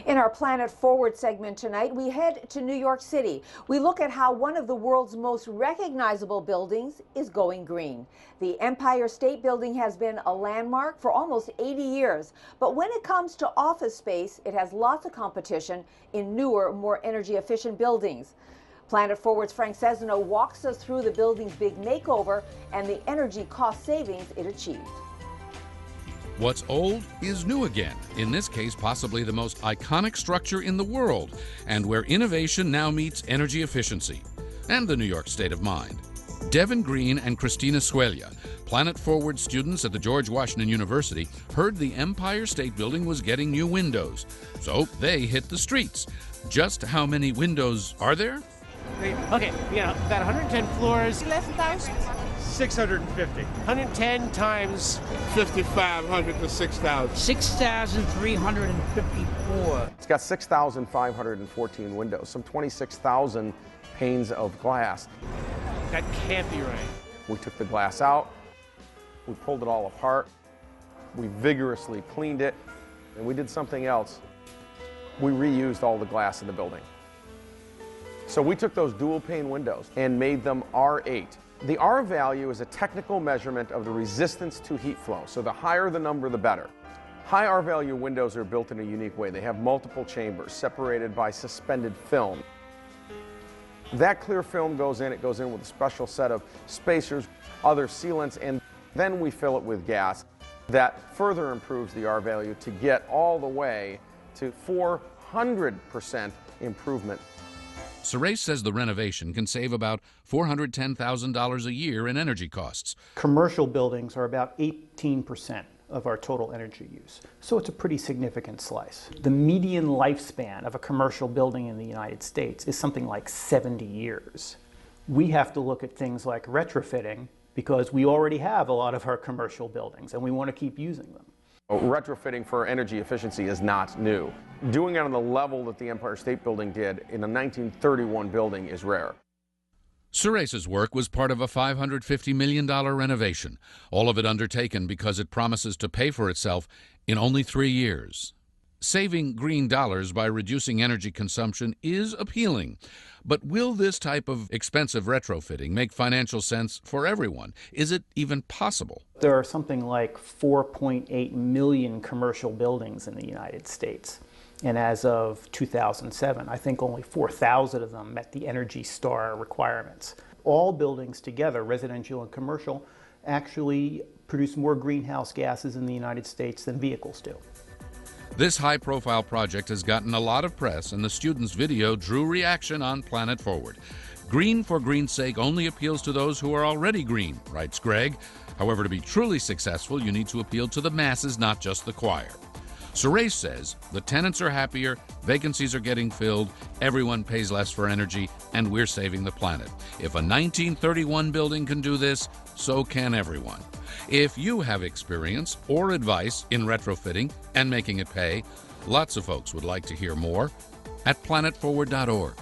In our Planet Forward segment tonight, we head to New York City. We look at how one of the world's most recognizable buildings is going green. The Empire State Building has been a landmark for almost 80 years. But when it comes to office space, it has lots of competition in newer, more energy efficient buildings. Planet Forward's Frank Cesano walks us through the building's big makeover and the energy cost savings it achieved. What's old is new again, in this case possibly the most iconic structure in the world, and where innovation now meets energy efficiency, and the New York state of mind. Devin Green and Christina Suelia, Planet Forward students at the George Washington University, heard the Empire State Building was getting new windows, so they hit the streets. Just how many windows are there? Okay, we got about 110 floors, 11,000? 650. 110 times 5,500 to 6,000. 6,354. It's got 6,514 windows, some 26,000 panes of glass. That can't be right. We took the glass out, we pulled it all apart, we vigorously cleaned it, and we did something else. We reused all the glass in the building. So we took those dual pane windows and made them R8. The R value is a technical measurement of the resistance to heat flow, so the higher the number, the better. High R value windows are built in a unique way. They have multiple chambers separated by suspended film. That clear film goes in, it goes in with a special set of spacers, other sealants, and then we fill it with gas. That further improves the R value to get all the way to 400% improvement. Suresh says the renovation can save about $410,000 a year in energy costs. Commercial buildings are about 18% of our total energy use, so it's a pretty significant slice. The median lifespan of a commercial building in the United States is something like 70 years. We have to look at things like retrofitting because we already have a lot of our commercial buildings and we want to keep using them. Retrofitting for energy efficiency is not new. Doing it on the level that the Empire State Building did in a 1931 building is rare. Suresh's work was part of a $550 million renovation, all of it undertaken because it promises to pay for itself in only 3 years. Saving green dollars by reducing energy consumption is appealing, but will this type of expensive retrofitting make financial sense for everyone? Is it even possible? There are something like 4.8 million commercial buildings in the United States. And as of 2007, I think only 4,000 of them met the Energy Star requirements. All buildings together, residential and commercial, actually produce more greenhouse gases in the United States than vehicles do. This high-profile project has gotten a lot of press, and the students' video drew reaction on Planet Forward. Green for green's sake only appeals to those who are already green, writes Greg. However, to be truly successful, you need to appeal to the masses, not just the choir. Suresh says the tenants are happier, vacancies are getting filled, everyone pays less for energy, and we're saving the planet. If a 1931 building can do this, so can everyone. If you have experience or advice in retrofitting and making it pay, lots of folks would like to hear more at planetforward.org.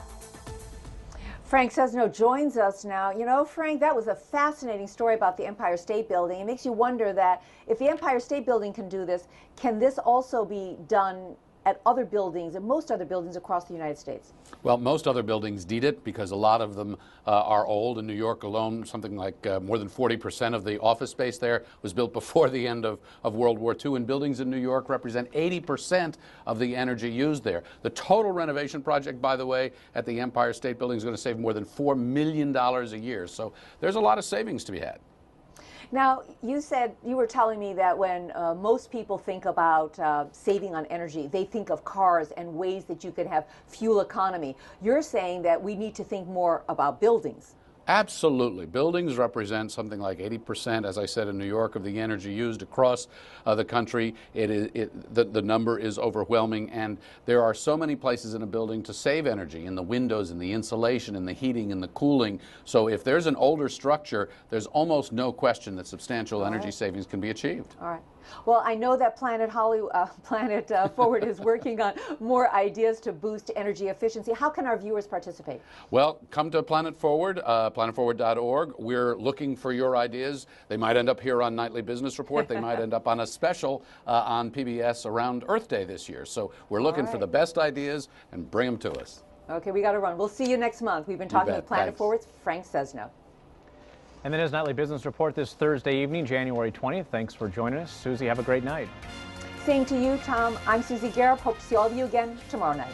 Frank Cesano joins us now. You know, Frank, that was a fascinating story about the Empire State Building. It makes you wonder that if the Empire State Building can do this, can this also be done at other buildings and most other buildings across the United States? Well, most other buildings need it because a lot of them are old. In New York alone, something like more than 40% of the office space there was built before the end of World War II, and buildings in New York represent 80% of the energy used there. The total renovation project, by the way, at the Empire State Building is going to save more than $4 million a year. So there's a lot of savings to be had. Now, you were telling me that when most people think about saving on energy, they think of cars and ways that you can have fuel economy. You're saying that we need to think more about buildings. Absolutely. Buildings represent something like 80%, as I said, in New York, of the energy used across the country. The number is overwhelming, and there are so many places in a building to save energy, in the windows, in the insulation, in the heating, in the cooling. So if there's an older structure, there's almost no question that substantial energy savings can be achieved. All right. Well, I know that Planet Forward is working on more ideas to boost energy efficiency. How can our viewers participate? Well, come to Planet Forward. planetforward.org. We're looking for your ideas. They might end up here on Nightly Business Report. They might end up on a special on PBS around Earth Day this year. So we're looking for the best ideas and bring them to us. Okay, we got to run. We'll see you next month. We've been talking with Planet Forward's Frank Sesno. And then his Nightly Business Report this Thursday evening, January 20th. Thanks for joining us. Susie, have a great night. Same to you, Tom. I'm Susie Garup. Hope to see all of you again tomorrow night.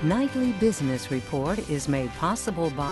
Nightly Business Report is made possible by